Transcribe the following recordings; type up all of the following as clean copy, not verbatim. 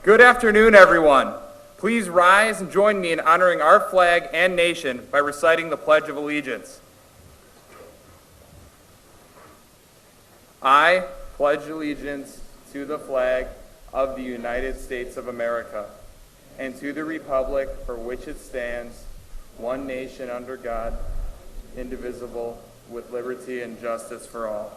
Good afternoon, everyone. Please rise and join me in honoring our flag and nation by reciting the Pledge of Allegiance. I pledge allegiance to the flag of the United States of America and to the republic for which it stands, one nation under God, indivisible, with liberty and justice for all.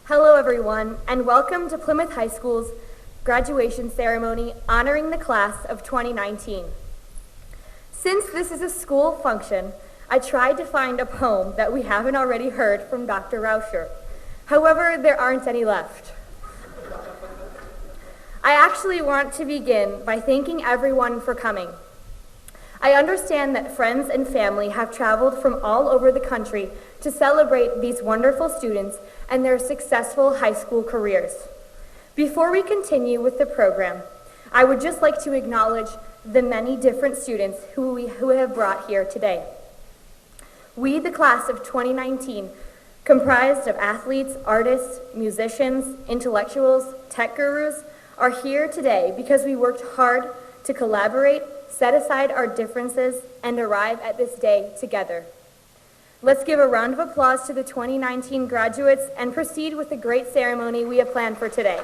Hello everyone, and welcome to Plymouth High School's graduation ceremony honoring the class of 2019. Since this is a school function, I tried to find a poem that we haven't already heard from Dr. Rauscher. However, there aren't any left. I actually want to begin by thanking everyone for coming. I understand that friends and family have traveled from all over the country to celebrate these wonderful students and their successful high school careers. Before we continue with the program, I would just like to acknowledge the many different students who we have brought here today. We, the class of 2019, comprised of athletes, artists, musicians, intellectuals, tech gurus, are here today because we worked hard to collaborate, set aside our differences, and arrive at this day together. Let's give a round of applause to the 2019 graduates and proceed with the great ceremony we have planned for today.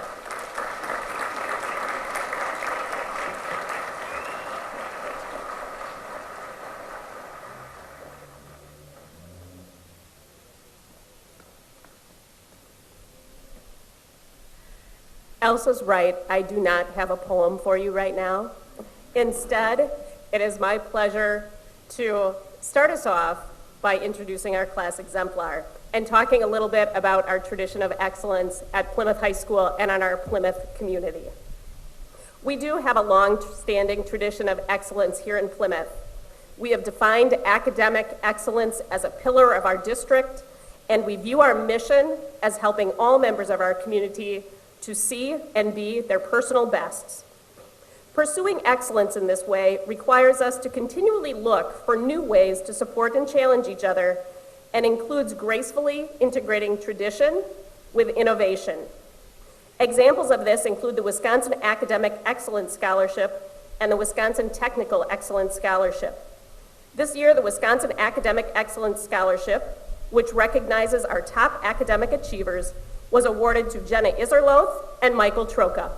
Elsa's right, I do not have a poem for you right now. Instead, it is my pleasure to start us off by introducing our class exemplar and talking a little bit about our tradition of excellence at Plymouth High School and on our Plymouth community. We do have a long-standing tradition of excellence here in Plymouth. We have defined academic excellence as a pillar of our district, and we view our mission as helping all members of our community to see and be their personal bests. Pursuing excellence in this way requires us to continually look for new ways to support and challenge each other, and includes gracefully integrating tradition with innovation. Examples of this include the Wisconsin Academic Excellence Scholarship and the Wisconsin Technical Excellence Scholarship. This year, the Wisconsin Academic Excellence Scholarship, which recognizes our top academic achievers, was awarded to Jenna Iserloth and Michael Troca.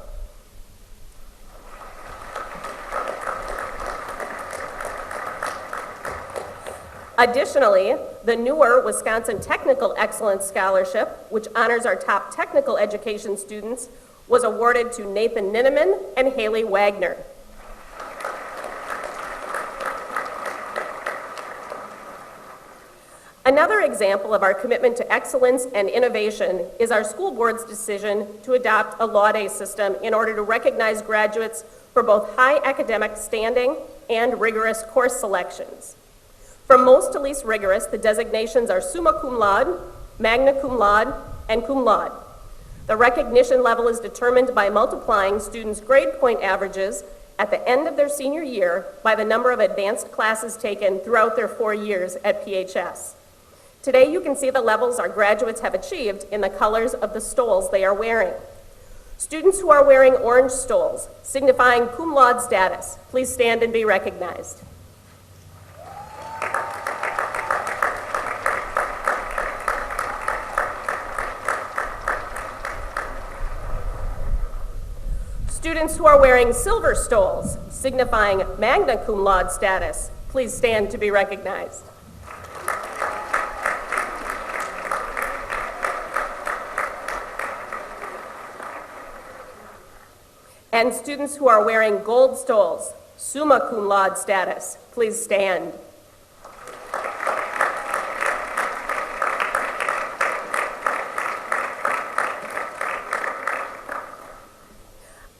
Additionally, the newer Wisconsin Technical Excellence Scholarship, which honors our top technical education students, was awarded to Nathan Ninneman and Haley Wagner. Another example of our commitment to excellence and innovation is our school board's decision to adopt a law day system in order to recognize graduates for both high academic standing and rigorous course selections. From most to least rigorous, the designations are summa cum laude, magna cum laude, and cum laude. The recognition level is determined by multiplying students' grade point averages at the end of their senior year by the number of advanced classes taken throughout their 4 years at PHS. Today, you can see the levels our graduates have achieved in the colors of the stoles they are wearing. Students who are wearing orange stoles, signifying cum laude status, please stand and be recognized. Students who are wearing silver stoles, signifying magna cum laude status, please stand to be recognized. And students who are wearing gold stoles, summa cum laude status, please stand.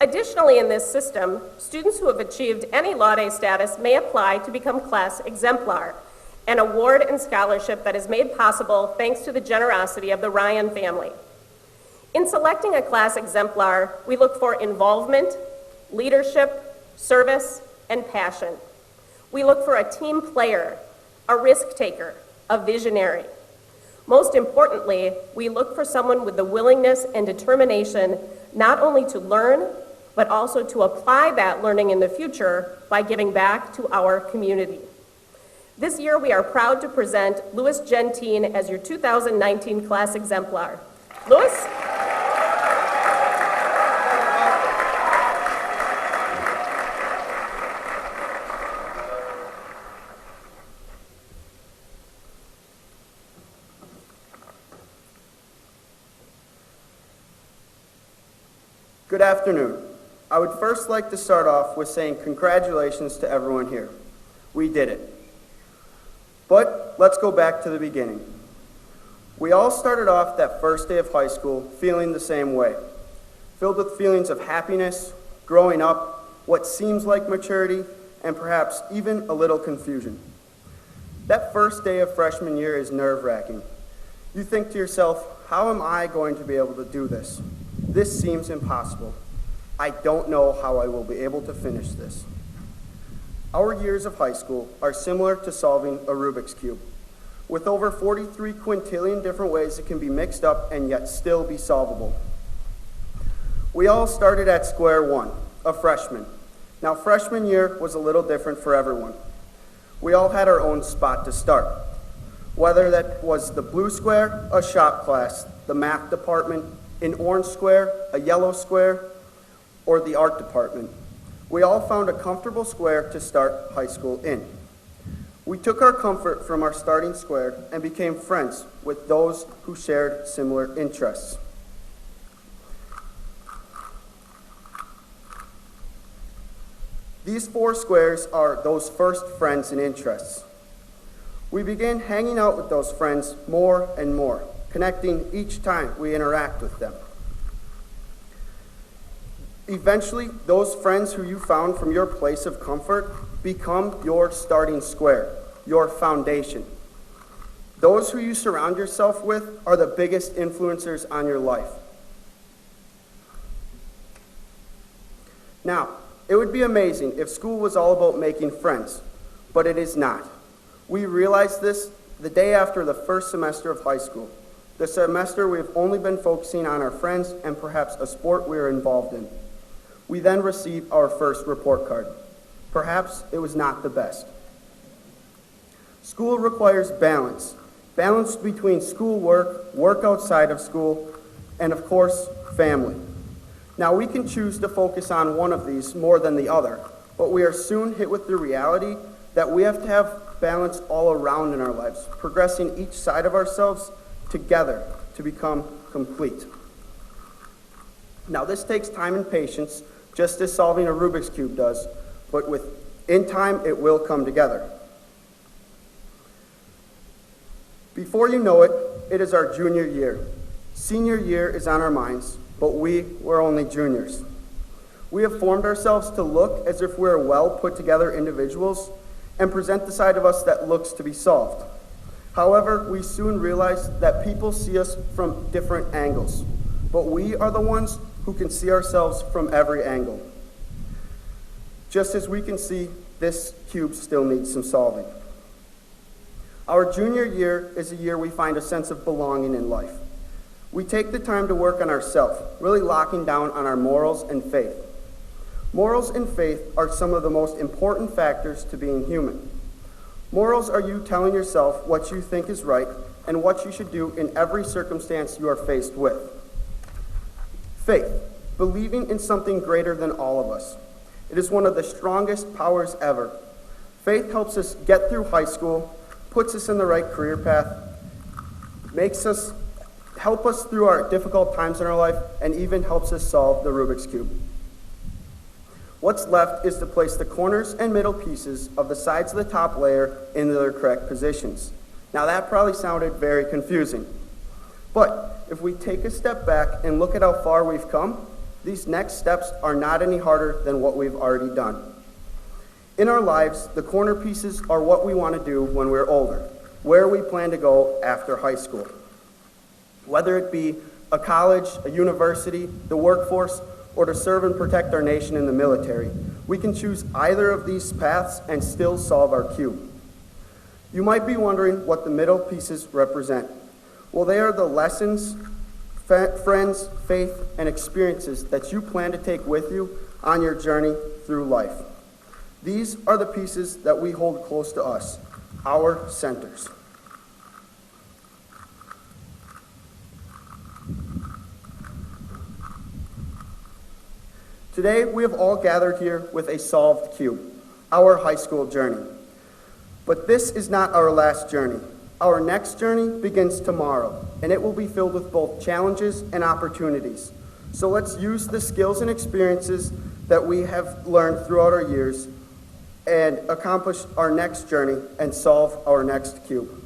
Additionally, in this system, students who have achieved any Law Day status may apply to become class exemplar, an award and scholarship that is made possible thanks to the generosity of the Ryan family. In selecting a class exemplar, we look for involvement, leadership, service, and passion. We look for a team player, a risk taker, a visionary. Most importantly, we look for someone with the willingness and determination not only to learn, but also to apply that learning in the future by giving back to our community. This year, we are proud to present Louis Gentine as your 2019 class exemplar. Louis? Good afternoon. I would first like to start off with saying congratulations to everyone here. We did it. But let's go back to the beginning. We all started off that first day of high school feeling the same way, filled with feelings of happiness, growing up, what seems like maturity, and perhaps even a little confusion. That first day of freshman year is nerve-wracking. You think to yourself, how am I going to be able to do this? This seems impossible. I don't know how I will be able to finish this. Our years of high school are similar to solving a Rubik's Cube, with over 43 quintillion different ways it can be mixed up and yet still be solvable. We all started at square one, a freshman. Now, freshman year was a little different for everyone. We all had our own spot to start, whether that was the blue square, a shop class, the math department, an orange square, a yellow square, or the art department. We all found a comfortable square to start high school in. We took our comfort from our starting square and became friends with those who shared similar interests. These 4 squares are those first friends and interests. We began hanging out with those friends more and more, connecting each time we interact with them. Eventually, those friends who you found from your place of comfort become your starting square, your foundation. Those who you surround yourself with are the biggest influencers on your life. Now, it would be amazing if school was all about making friends, but it is not. We realized this the day after the first semester of high school, the semester we've only been focusing on our friends and perhaps a sport we are involved in. We then received our first report card. Perhaps it was not the best. School requires balance. Balance between schoolwork, work outside of school, and of course, family. Now we can choose to focus on one of these more than the other, but we are soon hit with the reality that we have to have balance all around in our lives, progressing each side of ourselves together to become complete. Now this takes time and patience, just as solving a Rubik's Cube does, but in time it will come together. Before you know it, it is our junior year. Senior year is on our minds, but we were only juniors. We have formed ourselves to look as if we're well put together individuals and present the side of us that looks to be solved. However, we soon realized that people see us from different angles, but we are the ones who can see ourselves from every angle. Just as we can see, this cube still needs some solving. Our junior year is a year we find a sense of belonging in life. We take the time to work on ourselves, really locking down on our morals and faith. Morals and faith are some of the most important factors to being human. Morals are you telling yourself what you think is right and what you should do in every circumstance you are faced with. Faith, believing in something greater than all of us. It is one of the strongest powers ever. Faith helps us get through high school, puts us in the right career path, help us through our difficult times in our life, and even helps us solve the Rubik's Cube. What's left is to place the corners and middle pieces of the sides of the top layer into their correct positions. Now that probably sounded very confusing, but if we take a step back and look at how far we've come, these next steps are not any harder than what we've already done. In our lives, the corner pieces are what we want to do when we're older, where we plan to go after high school. Whether it be a college, a university, the workforce, or to serve and protect our nation in the military, we can choose either of these paths and still solve our cube. You might be wondering what the middle pieces represent. Well, they are the lessons, friends, faith, and experiences that you plan to take with you on your journey through life. These are the pieces that we hold close to us, our centers. Today, we have all gathered here with a solved cube, our high school journey. But this is not our last journey. Our next journey begins tomorrow, and it will be filled with both challenges and opportunities. So let's use the skills and experiences that we have learned throughout our years and accomplish our next journey and solve our next cube.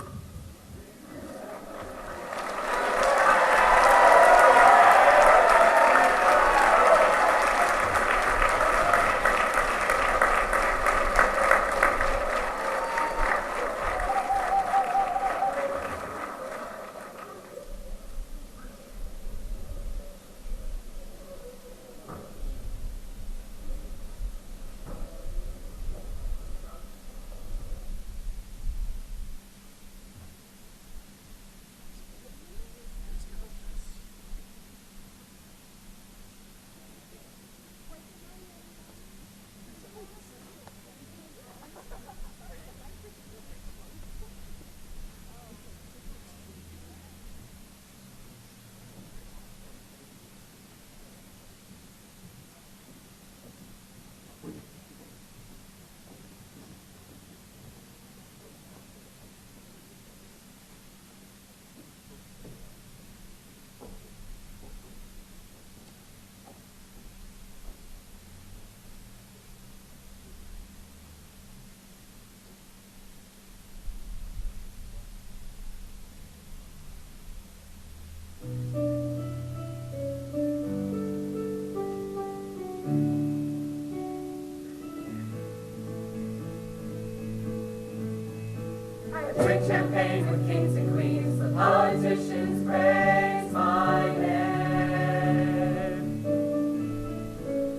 Drink champagne with kings and queens, the politicians praise my name.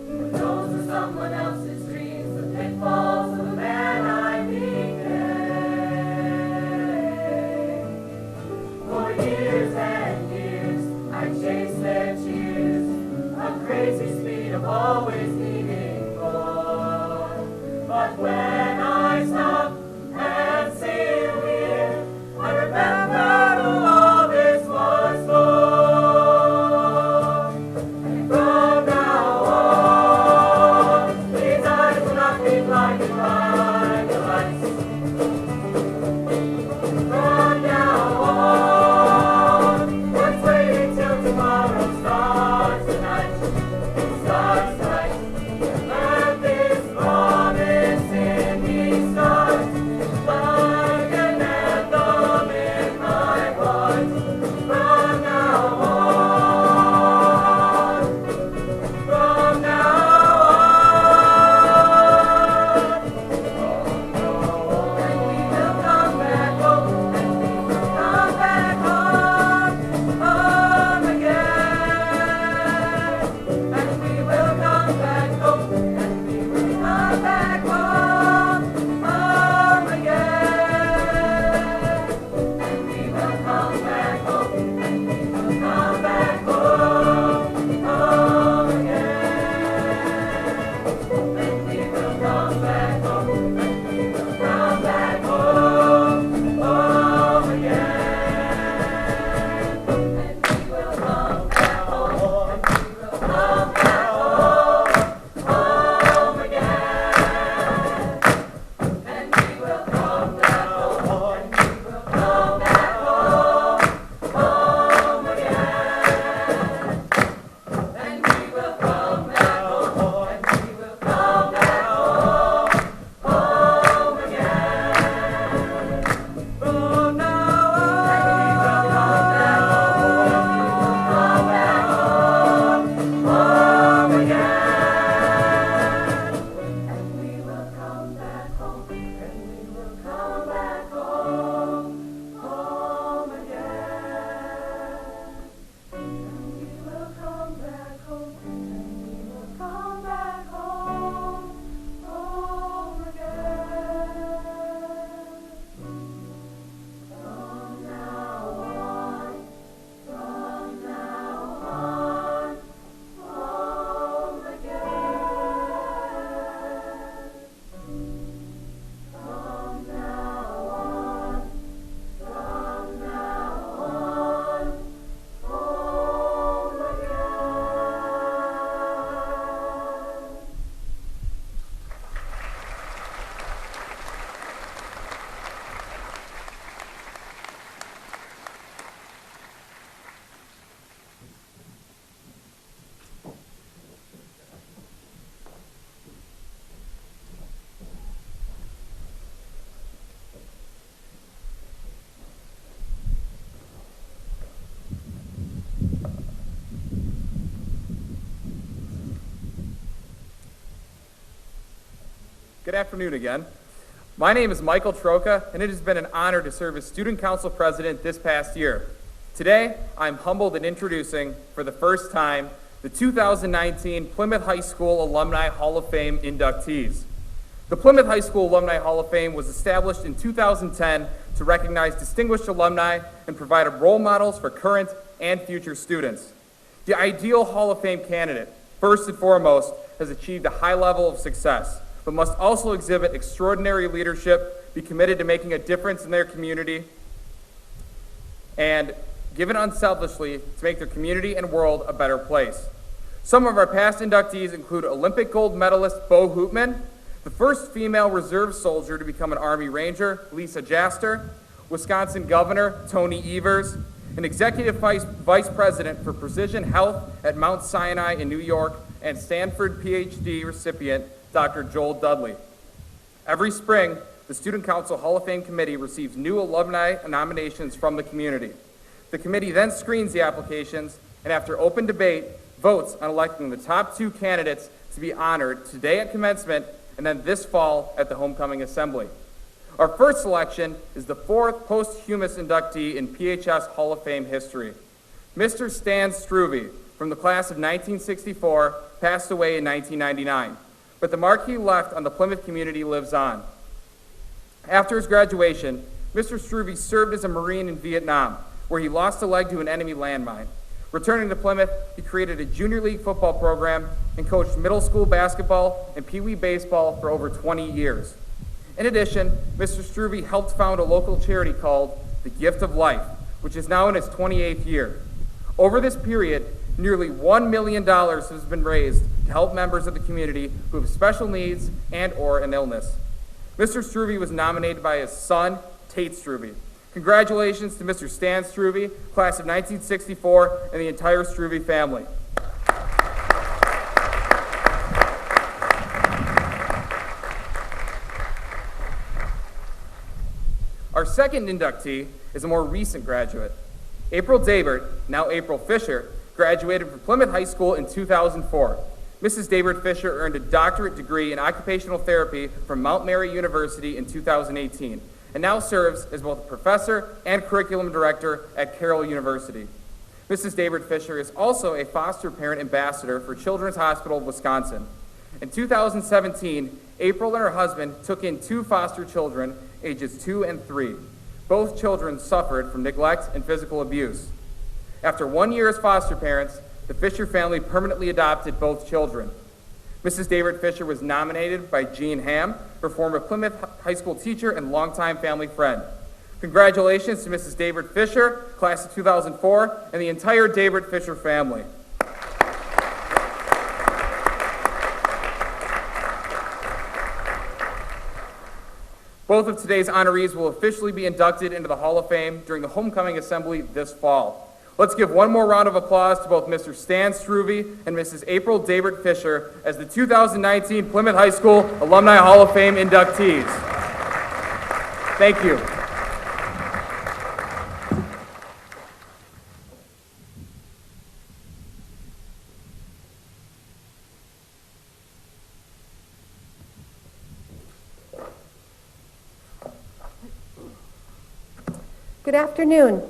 For those are someone else's dreams, the pitfalls of the man I became. For years and years, I chased their cheers, a crazy speed of always needing more. But when I stopped and see you here, I remembered who all this was Good afternoon again. My name is Michael Troca, and it has been an honor to serve as Student Council President this past year. Today, I'm humbled in introducing, for the first time, the 2019 Plymouth High School Alumni Hall of Fame inductees. The Plymouth High School Alumni Hall of Fame was established in 2010 to recognize distinguished alumni and provide role models for current and future students. The ideal Hall of Fame candidate, first and foremost, has achieved a high level of success, but must also exhibit extraordinary leadership, be committed to making a difference in their community, and given unselfishly to make their community and world a better place. Some of our past inductees include Olympic gold medalist Bo Hoopman, the first female reserve soldier to become an Army Ranger, Lisa Jaster, Wisconsin Governor Tony Evers, an Executive Vice President for Precision Health at Mount Sinai in New York, and Stanford PhD recipient Dr. Joel Dudley. Every spring, the Student Council Hall of Fame Committee receives new alumni nominations from the community. The committee then screens the applications and, after open debate, votes on electing the top 2 candidates to be honored today at commencement and then this fall at the homecoming assembly. Our first selection is the 4th posthumous inductee in PHS Hall of Fame history. Mr. Stan Struve, from the class of 1964, passed away in 1999, but the mark he left on the Plymouth community lives on. After his graduation, Mr. Struve served as a Marine in Vietnam, where he lost a leg to an enemy landmine. Returning to Plymouth, he created a junior league football program and coached middle school basketball and Pee Wee baseball for over 20 years. In addition, Mr. Struve helped found a local charity called The Gift of Life, which is now in its 28th year. Over this period, nearly $1 million has been raised to help members of the community who have special needs and/or an illness. Mr. Struve was nominated by his son, Tate Struve. Congratulations to Mr. Stan Struve, class of 1964, and the entire Struve family. Our second inductee is a more recent graduate. April Dabert, now April Fisher, graduated from Plymouth High School in 2004. Mrs. Dabert Fisher earned a doctorate degree in occupational therapy from Mount Mary University in 2018, and now serves as both a professor and curriculum director at Carroll University. Mrs. Dabert Fisher is also a foster parent ambassador for Children's Hospital of Wisconsin. In 2017, April and her husband took in 2 foster children, ages 2 and 3. Both children suffered from neglect and physical abuse. After 1 year as foster parents, the Fisher family permanently adopted both children. Mrs. Dabert Fisher was nominated by Jean Ham, her former Plymouth High School teacher and longtime family friend. Congratulations to Mrs. Dabert Fisher, class of 2004, and the entire Dabert Fisher family. Both of today's honorees will officially be inducted into the Hall of Fame during the homecoming assembly this fall. Let's give one more round of applause to both Mr. Stan Struve and Mrs. April Dabert Fisher as the 2019 Plymouth High School Alumni Hall of Fame inductees. Thank you. Good afternoon.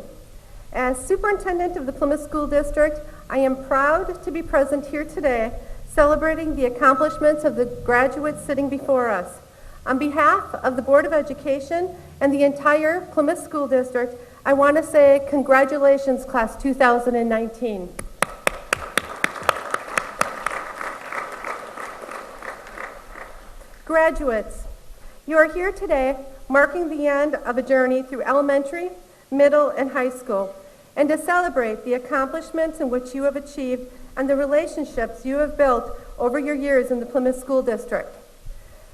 As Superintendent of the Plymouth School District, I am proud to be present here today celebrating the accomplishments of the graduates sitting before us. On behalf of the Board of Education and the entire Plymouth School District, I want to say congratulations, Class 2019. Graduates, you are here today marking the end of a journey through elementary, middle, and high school, and to celebrate the accomplishments in which you have achieved and the relationships you have built over your years in the Plymouth School District.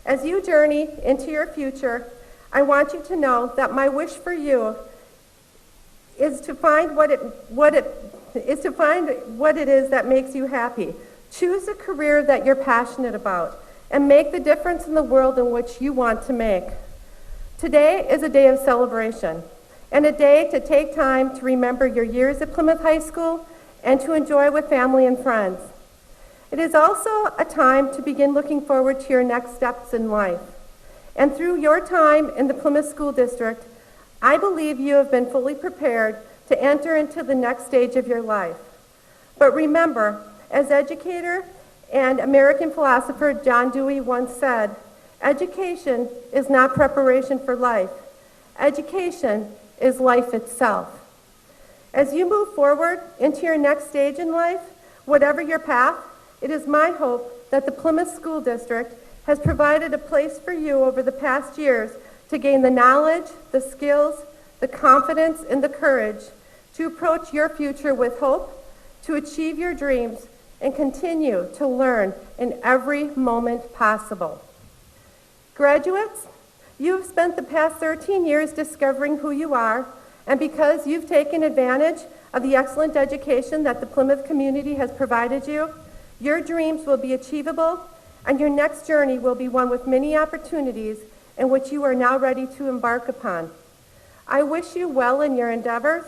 As you journey into your future, I want you to know that my wish for you is to find what it is that makes you happy. Choose a career that you're passionate about and make the difference in the world in which you want to make. Today is a day of celebration and a day to take time to remember your years at Plymouth High School and to enjoy with family and friends. It is also a time to begin looking forward to your next steps in life. And through your time in the Plymouth School District, I believe you have been fully prepared to enter into the next stage of your life. But remember, as educator and American philosopher John Dewey once said, education is not preparation for life. Education is life itself. As you move forward into your next stage in life, whatever your path, it is my hope that the Plymouth School District has provided a place for you over the past years to gain the knowledge, the skills, the confidence, and the courage to approach your future with hope, to achieve your dreams, and continue to learn in every moment possible. Graduates, you have spent the past 13 years discovering who you are, and because you've taken advantage of the excellent education that the Plymouth community has provided you, your dreams will be achievable, and your next journey will be one with many opportunities in which you are now ready to embark upon. I wish you well in your endeavors,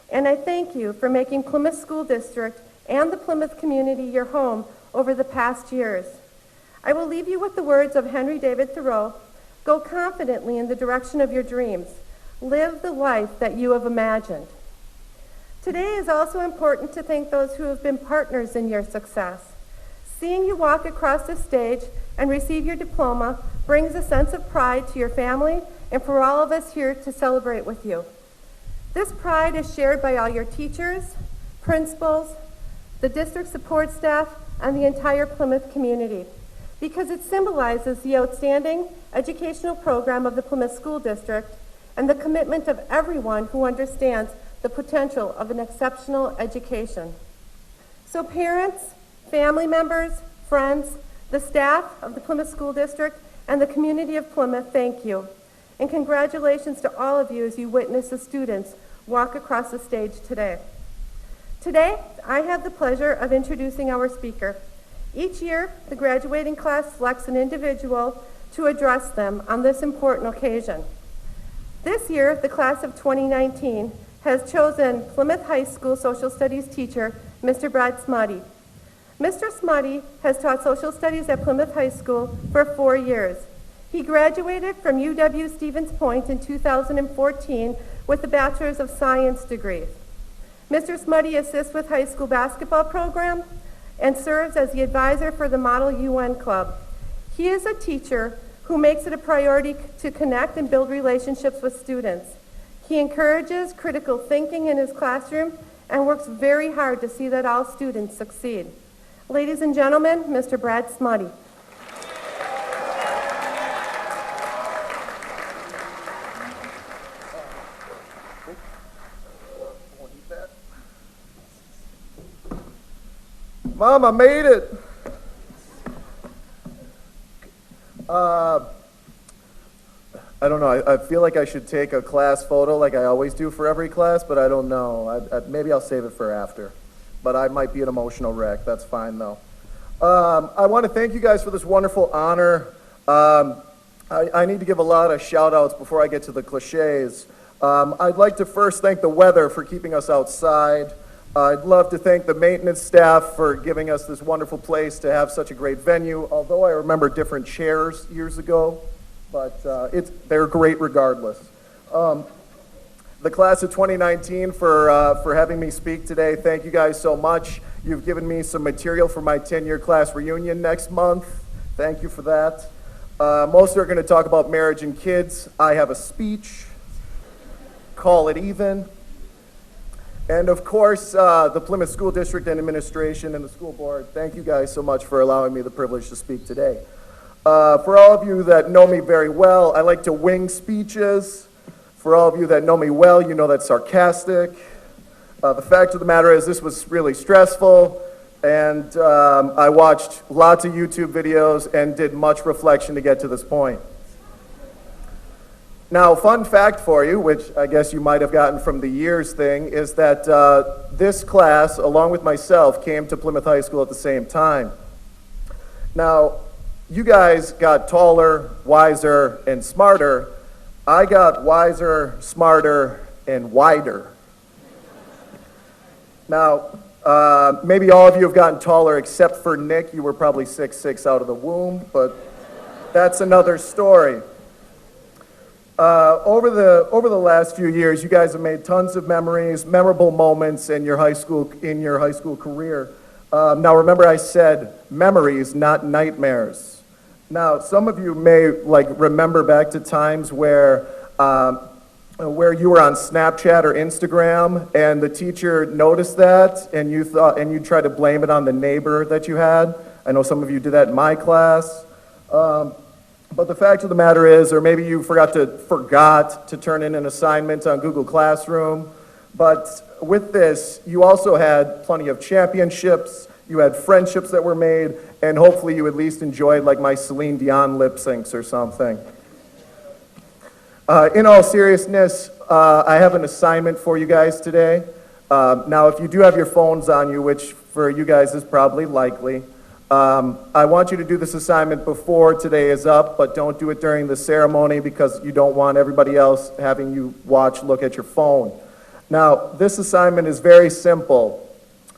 and I thank you for making Plymouth School District and the Plymouth community your home over the past years. I will leave you with the words of Henry David Thoreau: go confidently in the direction of your dreams. Live the life that you have imagined. Today is also important to thank those who have been partners in your success. Seeing you walk across the stage and receive your diploma brings a sense of pride to your family and for all of us here to celebrate with you. This pride is shared by all your teachers, principals, the district support staff, and the entire Plymouth community, because it symbolizes the outstanding educational program of the Plymouth School District and the commitment of everyone who understands the potential of an exceptional education. So parents, family members, friends, the staff of the Plymouth School District, and the community of Plymouth, thank you. And congratulations to all of you as you witness the students walk across the stage today. Today, I have the pleasure of introducing our speaker. Each year, the graduating class selects an individual to address them on this important occasion. This year, the class of 2019 has chosen Plymouth High School social studies teacher, Mr. Brad Smutty. Mr. Smutty has taught social studies at Plymouth High School for 4 years. He graduated from UW-Stevens Point in 2014 with a Bachelor's of Science degree. Mr. Smutty assists with high school basketball program and serves as the advisor for the Model UN Club. He is a teacher who makes it a priority to connect and build relationships with students. He encourages critical thinking in his classroom and works very hard to see that all students succeed. Ladies and gentlemen, Mr. Brad Smutty. Mom, I made it. I don't know. I feel like I should take a class photo like I always do for every class, but I don't know. Maybe I'll save it for after. But I might be an emotional wreck. That's fine, though. I want to thank you guys for this wonderful honor. I need to give a lot of shout-outs before I get to the cliches. I'd like to first thank the weather for keeping us outside. I'd love to thank the maintenance staff for giving us this wonderful place to have such a great venue, although I remember different chairs years ago, but they're great regardless. The class of 2019 for having me speak today. Thank you guys so much. You've given me some material for my 10-year class reunion next month. Thank you for that. Most are going to talk about marriage and kids. I have a speech. Call it even. And of course, the Plymouth School District and Administration and the school board, thank you guys so much for allowing me the privilege to speak today. For all of you that know me very well, I like to wing speeches. For all of you that know me well, you know that's sarcastic. The fact of the matter is this was really stressful, and I watched lots of YouTube videos and did much reflection to get to this point. Now, fun fact for you, which I guess you might have gotten from the years thing, is that this class, along with myself, came to Plymouth High School at the same time. Now, you guys got taller, wiser, and smarter. I got wiser, smarter, and wider. Now, maybe all of you have gotten taller except for Nick. You were probably 6'6" out of the womb, but that's another story. Over the last few years, you guys have made tons of memories, memorable moments in your high school career. Now remember, I said memories, not nightmares. Now, some of you may remember back to times where you were on Snapchat or Instagram, and the teacher noticed that, and you tried to blame it on the neighbor that you had. I know some of you did that in my class. But the fact of the matter is, or maybe you forgot to turn in an assignment on Google Classroom. But with this, you also had plenty of championships, you had friendships that were made, and hopefully you at least enjoyed my Celine Dion lip syncs or something. In all seriousness, I have an assignment for you guys today. Now, if you do have your phones on you, which for you guys is probably likely, I want you to do this assignment before today is up, but don't do it during the ceremony because you don't want everybody else having you look at your phone. Now, this assignment is very simple.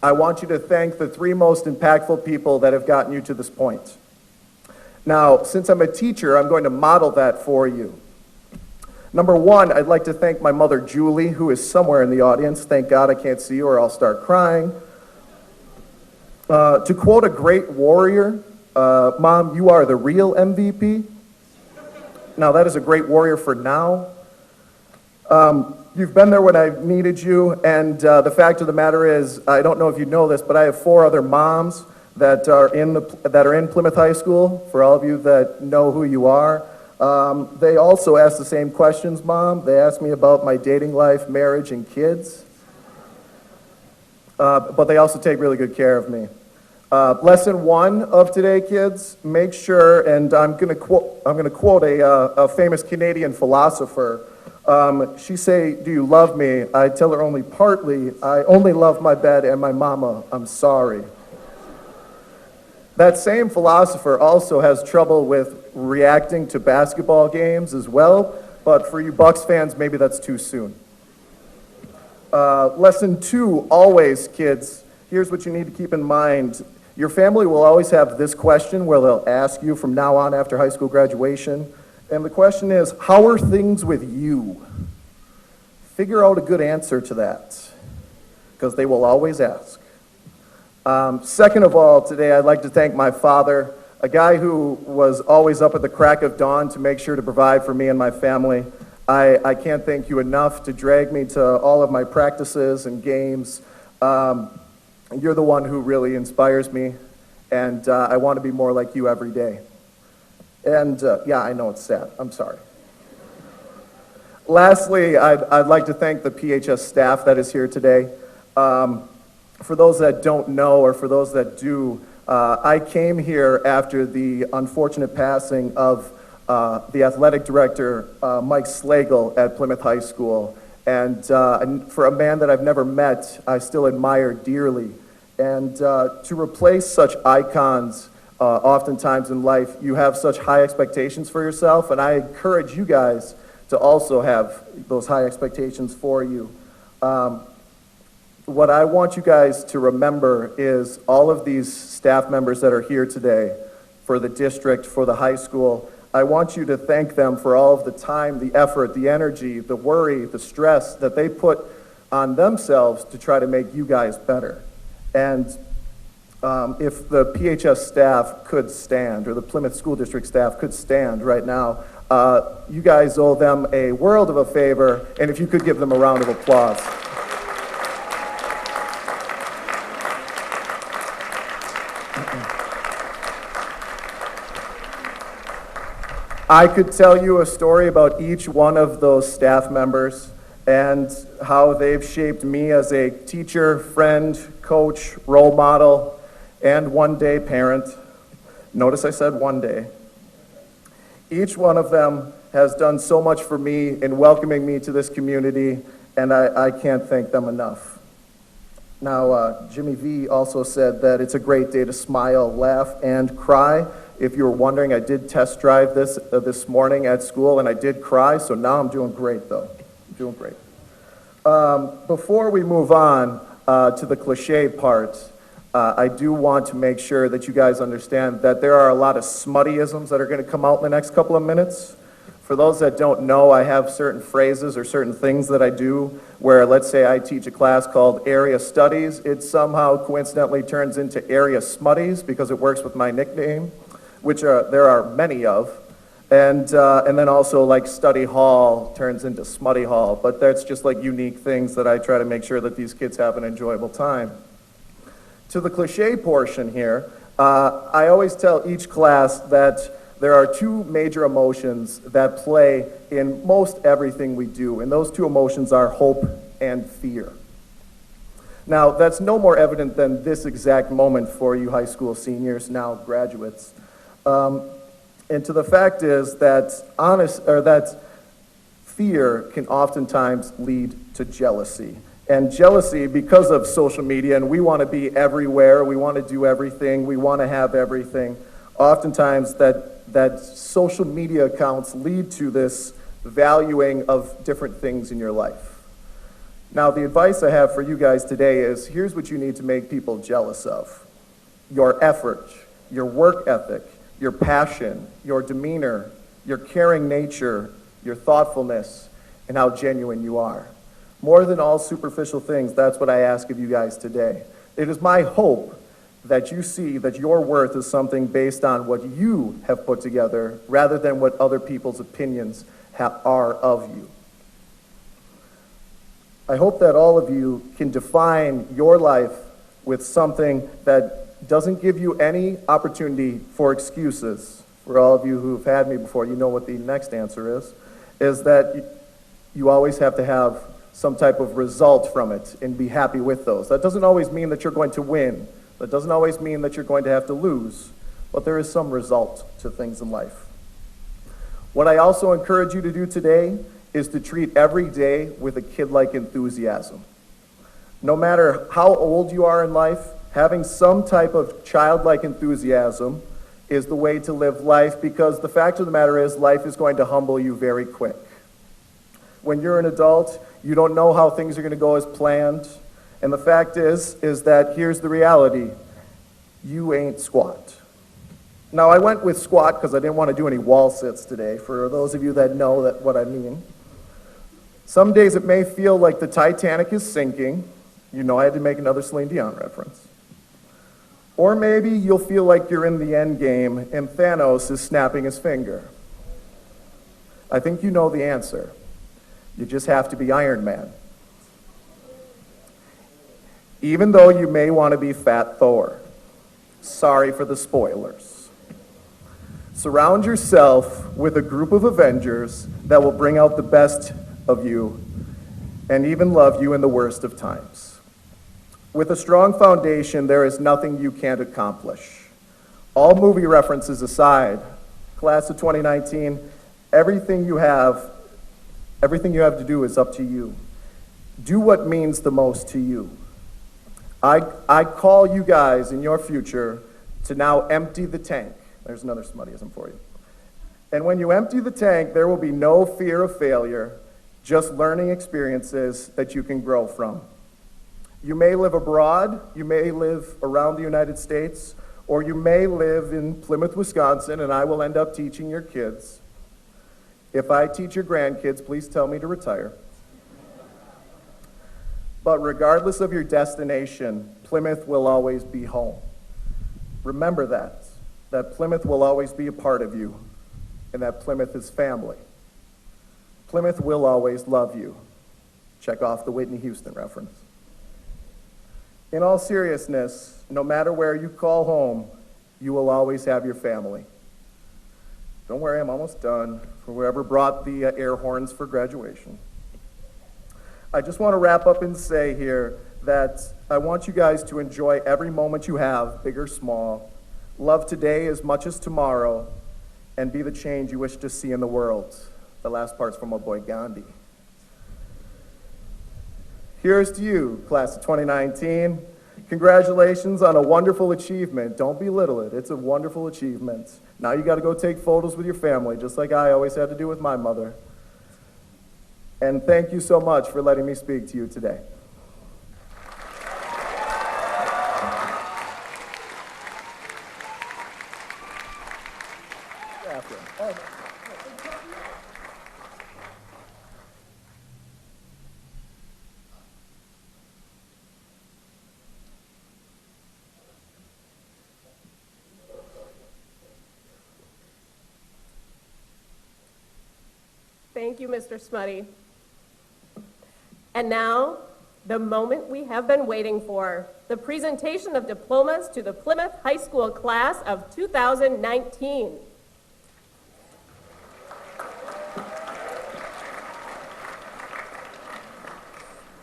I want you to thank the 3 most impactful people that have gotten you to this point. Now, since I'm a teacher, I'm going to model that for you. Number 1, I'd like to thank my mother, Julie, who is somewhere in the audience. Thank God I can't see you or I'll start crying. To quote a great warrior, Mom, you are the real MVP. Now, that is a great warrior for now. You've been there when I've needed you, and the fact of the matter is, I don't know if you know this, but I have 4 other moms that are in Plymouth High School, for all of you that know who you are. They also ask the same questions, Mom. They ask me about my dating life, marriage, and kids. But they also take really good care of me. Lesson 1 of today, kids, make sure, and I'm going to quote a famous Canadian philosopher. She say, "Do you love me?" I tell her only partly. I only love my bed and my mama. I'm sorry. That same philosopher also has trouble with reacting to basketball games as well, but for you Bucks fans, maybe that's too soon. Lesson 2, always, kids, here's what you need to keep in mind. Your family will always have this question where they'll ask you from now on after high school graduation. And the question is, how are things with you? Figure out a good answer to that, because they will always ask. Second of all, today I'd like to thank my father, a guy who was always up at the crack of dawn to make sure to provide for me and my family. I can't thank you enough to drag me to all of my practices and games. You're the one who really inspires me, and I want to be more like you every day. And yeah, I know it's sad. I'm sorry. Lastly, I'd like to thank the PHS staff that is here today. For those that don't know, or for those that do, I came here after the unfortunate passing of the athletic director, Mike Slagle, at Plymouth High School. And for a man that I've never met, I still admire dearly. And to replace such icons, oftentimes in life, you have such high expectations for yourself, and I encourage you guys to also have those high expectations for you. What I want you guys to remember is all of these staff members that are here today for the district, for the high school. I want you to thank them for all of the time, the effort, the energy, the worry, the stress that they put on themselves to try to make you guys better. And if the PHS staff could stand, or the Plymouth School District staff could stand right now, you guys owe them a world of a favor, and if you could give them a round of applause. I could tell you a story about each one of those staff members and how they've shaped me as a teacher, friend, coach, role model, and one day parent. Notice I said one day. Each one of them has done so much for me in welcoming me to this community, and I can't thank them enough. Now, Jimmy V also said that it's a great day to smile, laugh, and cry. If you were wondering, I did test drive this morning at school, and I did cry, so now I'm doing great, though. I'm doing great. Before we move on to the cliche part, I do want to make sure that you guys understand that there are a lot of smuttyisms that are going to come out in the next couple of minutes. For those that don't know, I have certain phrases or certain things that I do where, let's say I teach a class called Area Studies. It somehow coincidentally turns into Area Smutties because it works with my nickname, which there are many of. And then also like Study Hall turns into Smutty Hall. But that's just like unique things that I try to make sure that these kids have an enjoyable time. To the cliche portion here, I always tell each class that there are two major emotions that play in most everything we do, and those two emotions are hope and fear. Now, that's no more evident than this exact moment for you high school seniors, now graduates. And to the fact is that that fear can oftentimes lead to jealousy. And jealousy, because of social media, and we want to be everywhere, we want to do everything, we want to have everything, oftentimes that social media accounts lead to this valuing of different things in your life. Now, the advice I have for you guys today is, here's what you need to make people jealous of: your effort, your work ethic, your passion, your demeanor, your caring nature, your thoughtfulness, and how genuine you are. More than all superficial things, that's what I ask of you guys today. It is my hope that you see that your worth is something based on what you have put together rather than what other people's opinions are of you. I hope that all of you can define your life with something that doesn't give you any opportunity for excuses. For all of you who've had me before, you know what the next answer is that you always have to have some type of result from it and be happy with those. That doesn't always mean that you're going to win. That doesn't always mean that you're going to have to lose, but there is some result to things in life. What I also encourage you to do today is to treat every day with a kid-like enthusiasm. No matter how old you are in life, having some type of childlike enthusiasm is the way to live life, because the fact of the matter is life is going to humble you very quick. When you're an adult, you don't know how things are going to go as planned. And the fact is that here's the reality: you ain't squat. Now, I went with squat because I didn't want to do any wall sits today, for those of you that know what I mean. Some days it may feel like the Titanic is sinking. You know I had to make another Celine Dion reference. Or maybe you'll feel like you're in the end game and Thanos is snapping his finger. I think you know the answer. You just have to be Iron Man. Even though you may want to be Fat Thor. Sorry for the spoilers. Surround yourself with a group of Avengers that will bring out the best of you and even love you in the worst of times. With a strong foundation, there is nothing you can't accomplish. All movie references aside, class of 2019, everything you have to do is up to you. Do what means the most to you. I call you guys in your future to now empty the tank. There's another smuttyism for you. And when you empty the tank, there will be no fear of failure, just learning experiences that you can grow from. You may live abroad, you may live around the United States, or you may live in Plymouth, Wisconsin, and I will end up teaching your kids. If I teach your grandkids, please tell me to retire. But regardless of your destination, Plymouth will always be home. Remember that Plymouth will always be a part of you, and that Plymouth is family. Plymouth will always love you. Check off the Whitney Houston reference. In all seriousness, no matter where you call home, you will always have your family. Don't worry, I'm almost done. For whoever brought the air horns for graduation. I just want to wrap up and say here that I want you guys to enjoy every moment you have, big or small. Love today as much as tomorrow, and be the change you wish to see in the world. The last part's from my boy Gandhi. Here's to you, class of 2019. Congratulations on a wonderful achievement. Don't belittle it. It's a wonderful achievement. Now you got to go take photos with your family, just like I always had to do with my mother. And thank you so much for letting me speak to you today. Thank you, Mr. Smutty. And now, the moment we have been waiting for, the presentation of diplomas to the Plymouth High School class of 2019.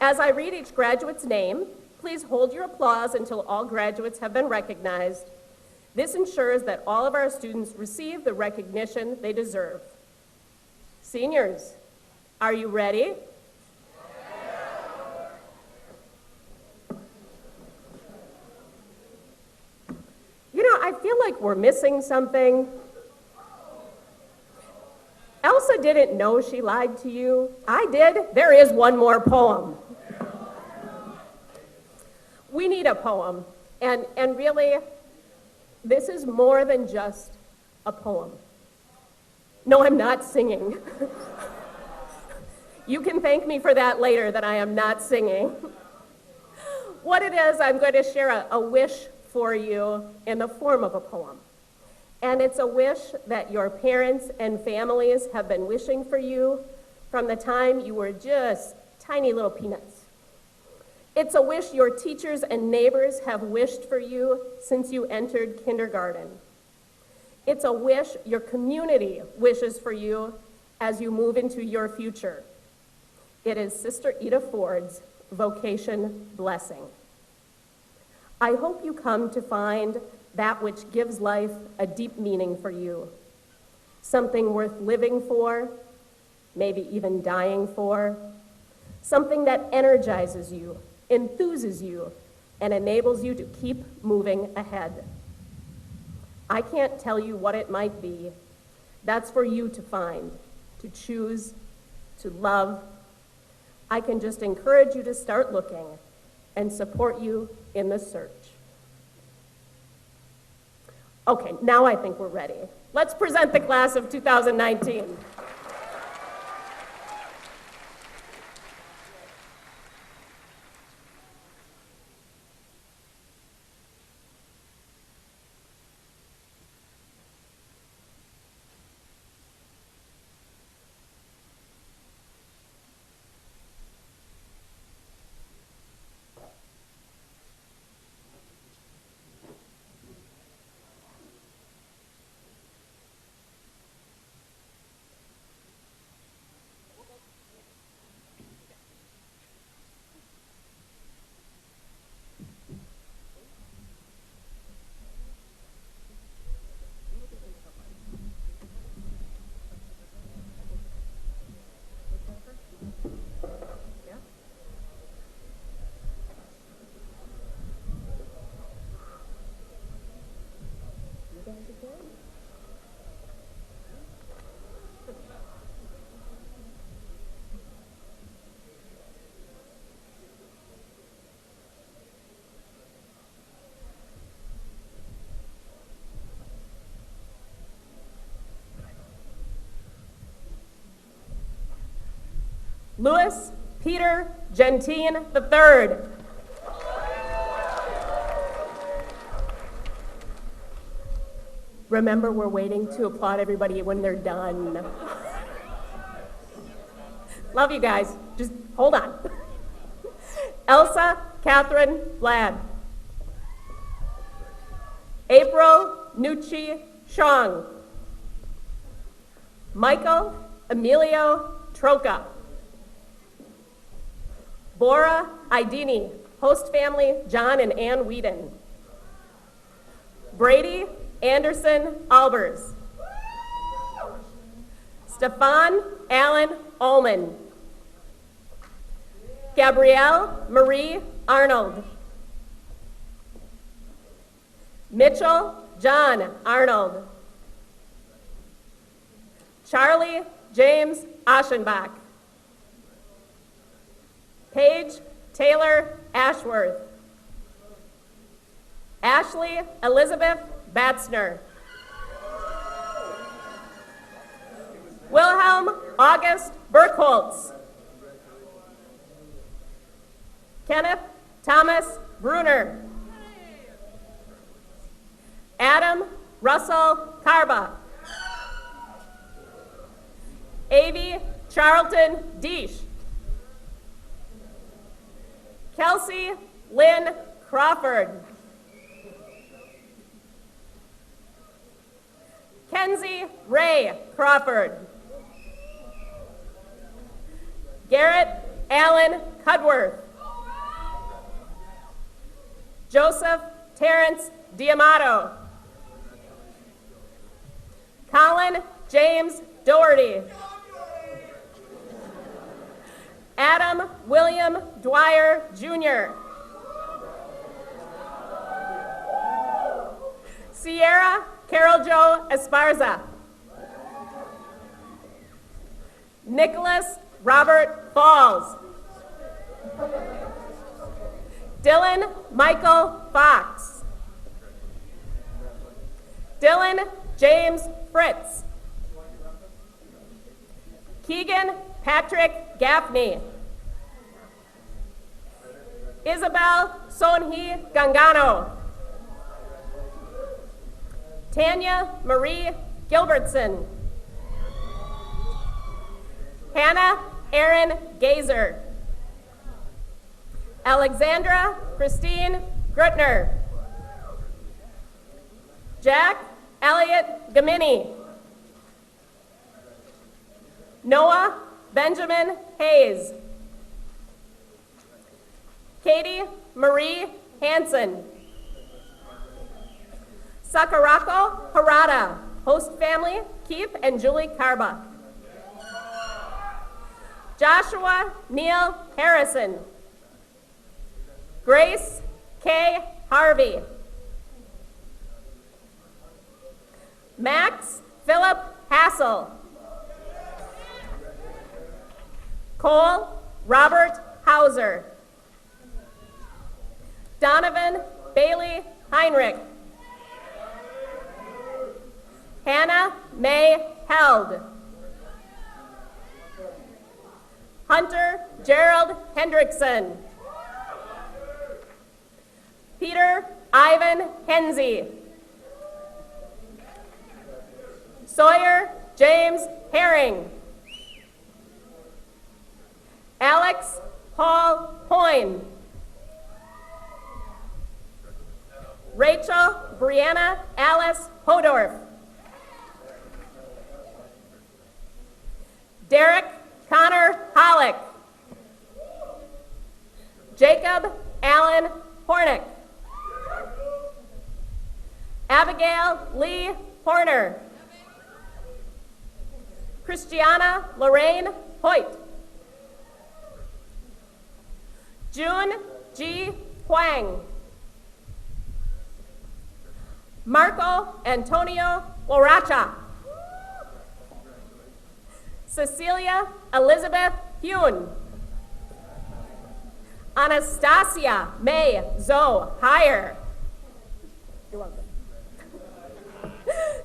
As I read each graduate's name, please hold your applause until all graduates have been recognized. This ensures that all of our students receive the recognition they deserve. Seniors, are you ready? You know, I feel like we're missing something. Elsa didn't know she lied to you. I did. There is one more poem. We need a poem, and really, this is more than just a poem. No, I'm not singing. You can thank me for that later, that I am not singing. What it is, I'm going to share a wish for you in the form of a poem. And it's a wish that your parents and families have been wishing for you from the time you were just tiny little peanuts. It's a wish your teachers and neighbors have wished for you since you entered kindergarten. It's a wish your community wishes for you as you move into your future. It is Sister Ida Ford's vocation blessing. I hope you come to find that which gives life a deep meaning for you, something worth living for, maybe even dying for, something that energizes you, enthuses you, and enables you to keep moving ahead. I can't tell you what it might be. That's for you to find, to choose, to love. I can just encourage you to start looking and support you in the search. Okay, now I think we're ready. Let's present the class of 2019. Louis Peter Gentine III. Remember, we're waiting to applaud everybody when they're done. Love you guys. Just hold on. Elsa Catherine Vlad. April Nucci Shong. Michael Emilio Troca. Bora Idini, host family John and Ann Whedon. Brady Anderson Albers. Stefan Allen Ullman. Gabrielle Marie Arnold. Mitchell John Arnold. Charlie James Aschenbach. Paige Taylor Ashworth. Ashley Elizabeth Batzner. Wilhelm August Burkholz. Kenneth Thomas Bruner. Adam Russell Carba. Avi Charlton Deesh. Kelsey Lynn Crawford. Kenzie Ray Crawford. Garrett Allen Cudworth. Joseph Terrence Diamato. Colin James Doherty. Adam William Dwyer, Jr. Sierra Carol Jo Esparza. Nicholas Robert Falls. Dylan Michael Fox. Dylan James Fritz. Keegan Patrick Gaffney. Isabel Sonhi Gangano. Tanya Marie Gilbertson. Hannah Erin Gazer. Alexandra Christine Grutner. Jack Elliott Gamini. Noah Benjamin Hayes. Katie Marie Hansen. Sakurako Harada, host family, Keith and Julie Karba. Joshua Neil Harrison. Grace K. Harvey. Max Philip Hassel. Cole Robert Hauser. Donovan Bailey Heinrich. Hannah May Held. Hunter Gerald Hendrickson. Peter Ivan Henze. Sawyer James Herring. Alex Paul Hoyne. Rachel Brianna Alice Hodorf. Derek Connor Hollick. Jacob Allen Hornick. Abigail Lee Horner. Christiana Lorraine Hoyt. June G. Huang. Marco Antonio Loracha. Cecilia Elizabeth Hune. Anastasia May Zoe Heyer. You're welcome.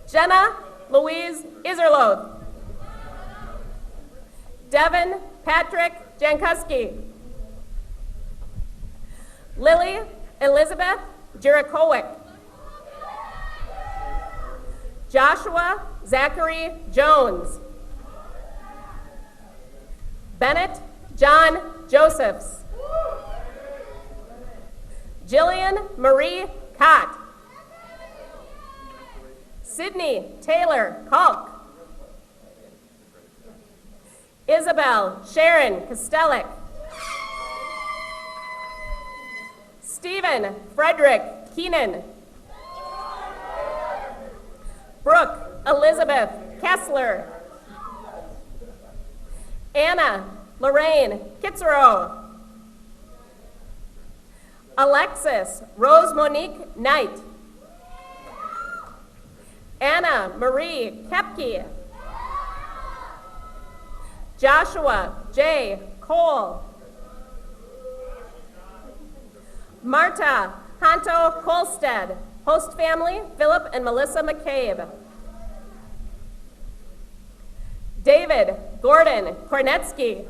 Jenna Louise Iserloth. Devin Patrick Jankuski. Lily Elizabeth Jerichowick. Joshua Zachary Jones. Bennett John Josephs. Jillian Marie Cott. Sydney Taylor Kalk. Isabel Sharon Kostelik. Stephen Frederick Keenan. Brooke Elizabeth Kessler. Anna Lorraine Kitzrow. Alexis Rose Monique Knight. Anna Marie Kepke. Joshua J. Cole. Marta Hanto Kolstead, host family, Philip and Melissa McCabe. David Gordon Kornetsky.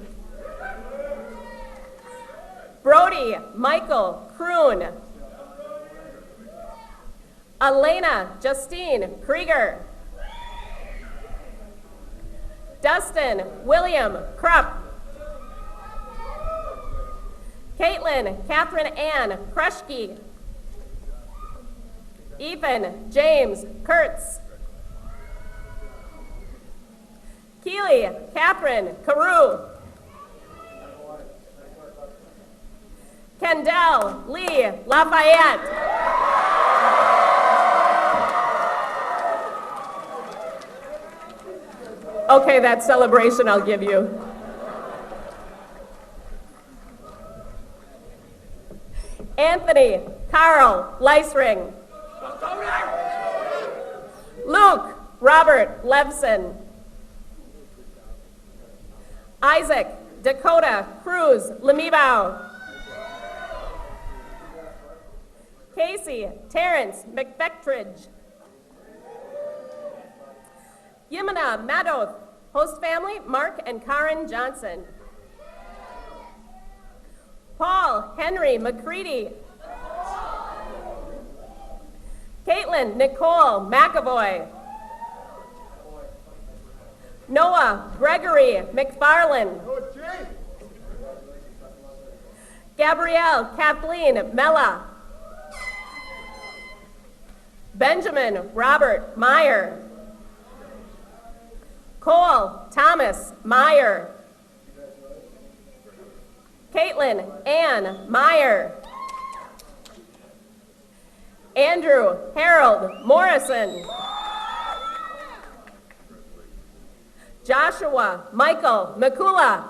Brody Michael Kroon. Elena Justine Krieger. Dustin William Krupp. Caitlin Catherine Ann Krushke. Ethan James Kurtz. Keely Catherine Carew. Kendall Lee Lafayette. Okay, that celebration I'll give you. Anthony Carl Leisring. Luke Robert Levson. Isaac Dakota Cruz Lemibao. Casey Terrence McBechtridge. Yimina Madoth, host family Mark and Karen Johnson. Paul Henry McCready. Caitlin Nicole McAvoy. Noah Gregory McFarland. Gabrielle Kathleen Mella. Benjamin Robert Meyer. Cole Thomas Meyer. Caitlin Ann Meyer. Andrew Harold Morrison. Joshua Michael McCula.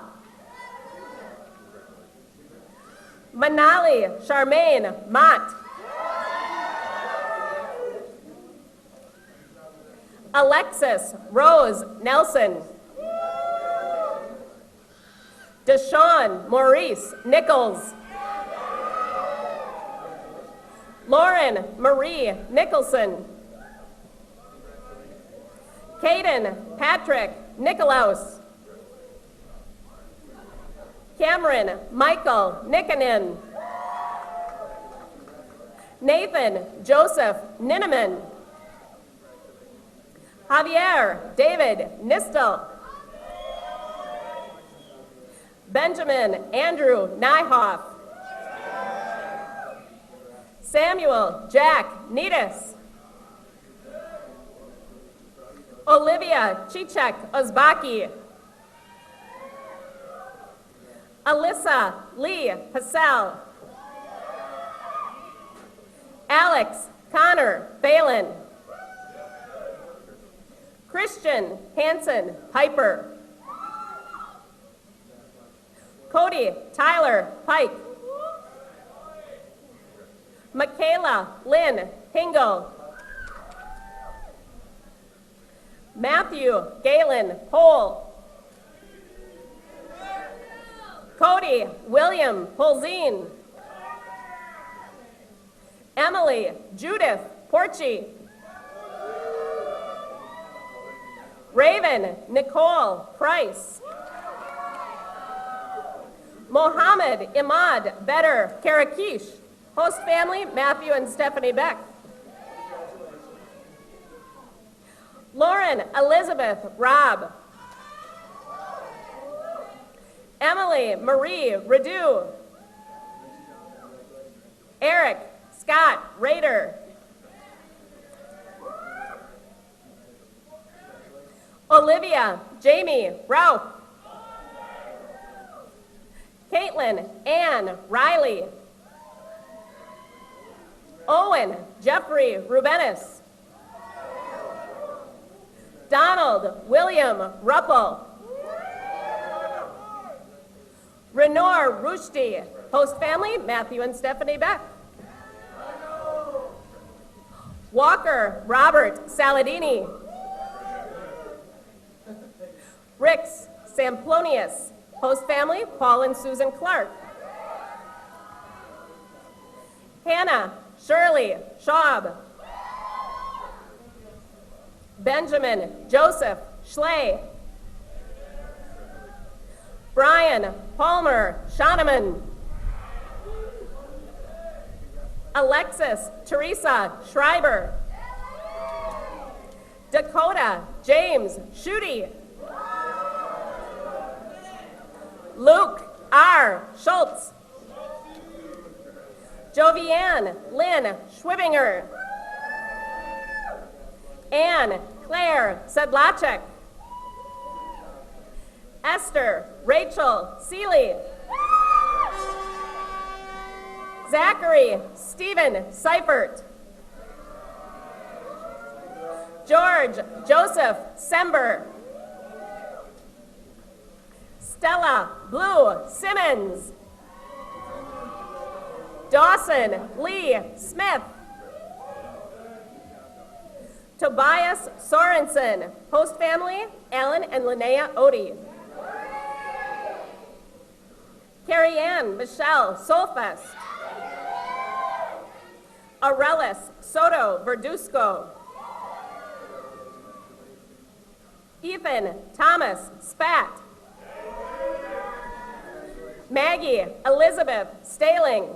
Manali Charmaine Mott. Alexis Rose Nelson. Deshaun Maurice Nichols. Lauren Marie Nicholson. Caden Patrick Nicolaus. Cameron Michael Nickenen. Nathan Joseph Ninneman. Javier David Nistel. Benjamin Andrew Nyhoff. Samuel Jack Needis. Olivia Chichek Ozbaki. Alyssa Lee Hassel. Alex Connor Balin. Christian Hansen Piper. Cody Tyler Pike. Michaela Lynn Hingle. Matthew Galen Pohl. Cody William Polzine. Emily Judith Porchi. Raven Nicole Price. Mohammed Imad Better Karakish. Host family Matthew and Stephanie Beck. Lauren Elizabeth Robb. Emily Marie Redu. Eric Scott Rader. Olivia Jamie Rauch. Caitlin Ann Riley. Owen Jeffrey Rubenis. Donald William Ruppel. Renor Rushdie. Host family Matthew and Stephanie Beck. Walker Robert Saladini. Rix Samplonius. Host family Paul and Susan Clark. Hannah Shirley Schaub. Benjamin Joseph Schley. Brian Palmer Schoeneman. Alexis Teresa Schreiber. Dakota James Schutte. Luke R. Schultz. Jovianne Lynn Schwibinger. Anne Claire Sedlacek. Esther Rachel Seeley. Zachary Stephen Seifert. George Joseph Sember. Stella Blue Simmons. Dawson Lee Smith. Tobias Sorensen, host family, Alan and Linnea Odie. Carrie Ann Michelle Solfest. Arelis Soto Verduzco. Ethan Thomas Spat. Maggie Elizabeth Staling.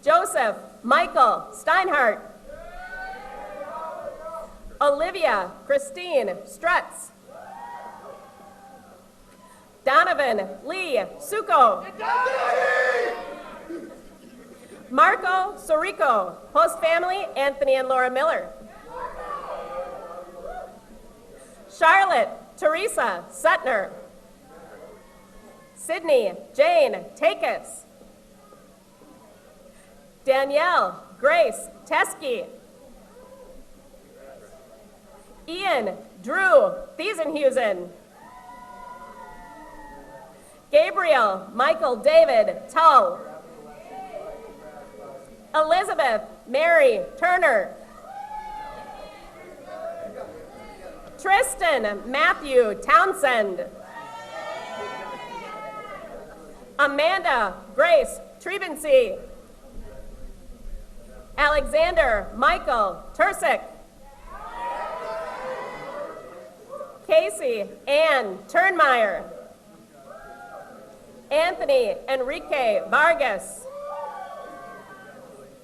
Joseph Michael Steinhardt. Olivia Christine Strutz. Donovan Lee Suko. Marco Sorico, host family, Anthony and Laura Miller. Charlotte Teresa Sutner. Sydney Jane Takis. Danielle Grace Teskey. Ian Drew Thiesenhusen. Gabriel Michael David Tull. Elizabeth Mary Turner. Tristan Matthew Townsend. Amanda Grace Trebensee. Alexander Michael Tursick. Casey Ann Turnmeyer. Anthony Enrique Vargas.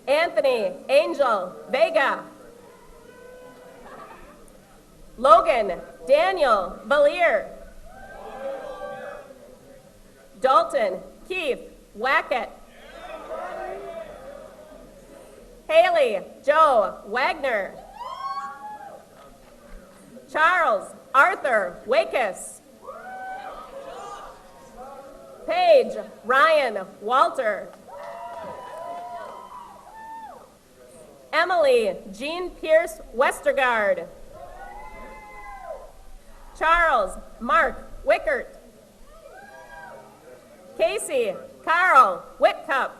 Anthony Angel Vega. Logan Daniel Valier. Dalton Keith Wackett. Haley Joe Wagner. Charles Arthur Wakus. Paige Ryan Walter. Emily Jean Pierce Westergaard. Charles Mark Wickert. Casey Carl Whitcup.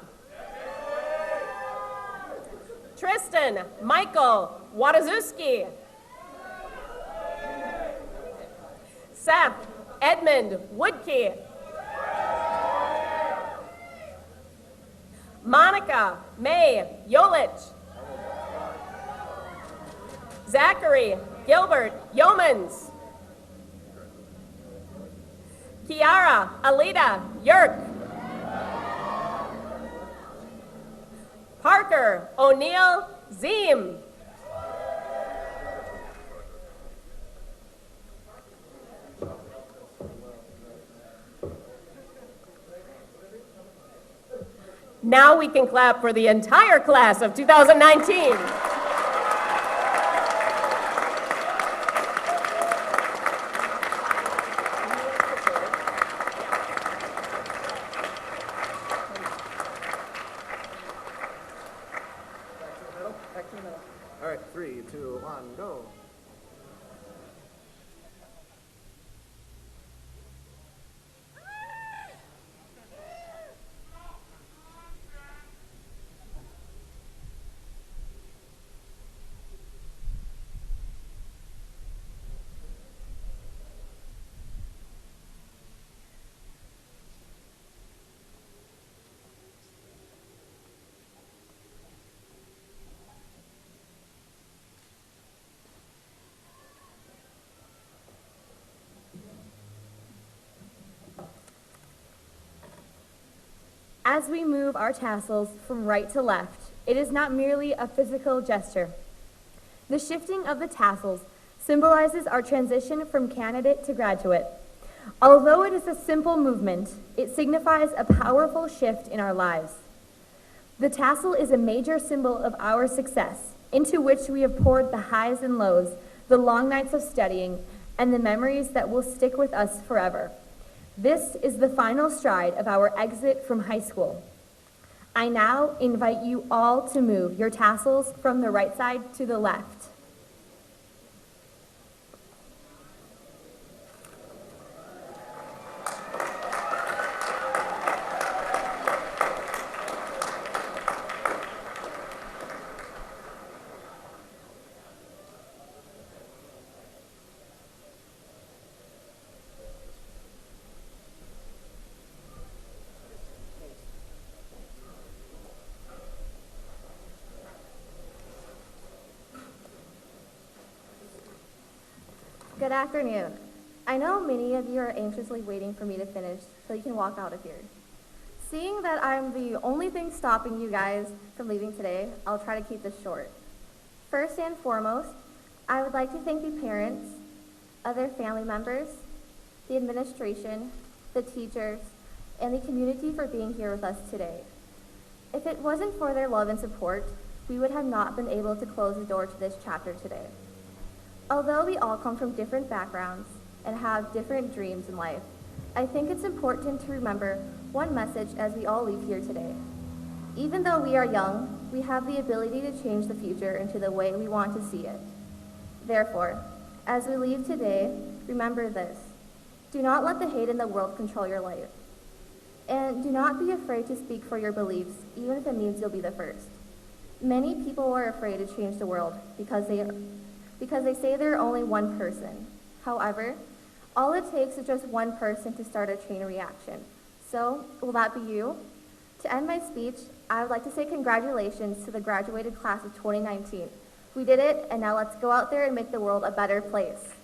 Tristan Michael Watazuski. Seth Edmund Woodkey. Monica May Yolich. Zachary Gilbert Yeomans. Kiara Alita Yerk. Parker O'Neill Ziem. Now we can clap for the entire class of 2019. All right, 3, 2, 1, go. As we move our tassels from right to left, it is not merely a physical gesture. The shifting of the tassels symbolizes our transition from candidate to graduate. Although it is a simple movement, it signifies a powerful shift in our lives. The tassel is a major symbol of our success, into which we have poured the highs and lows, the long nights of studying, and the memories that will stick with us forever. This is the final stride of our exit from high school. I now invite you all to move your tassels from the right side to the left. Good afternoon. I know many of you are anxiously waiting for me to finish so you can walk out of here. Seeing that I'm the only thing stopping you guys from leaving today, I'll try to keep this short. First and foremost, I would like to thank the parents, other family members, the administration, the teachers, and the community for being here with us today. If it wasn't for their love and support, we would have not been able to close the door to this chapter today. Although we all come from different backgrounds and have different dreams in life, I think it's important to remember one message as we all leave here today. Even though we are young, we have the ability to change the future into the way we want to see it. Therefore, as we leave today, remember this. Do not let the hate in the world control your life. And do not be afraid to speak for your beliefs, even if it means you'll be the first. Many people are afraid to change the world because they say they're only one person. However, all it takes is just one person to start a chain reaction. So, will that be you? To end my speech, I would like to say congratulations to the graduated class of 2019. We did it, and now let's go out there and make the world a better place.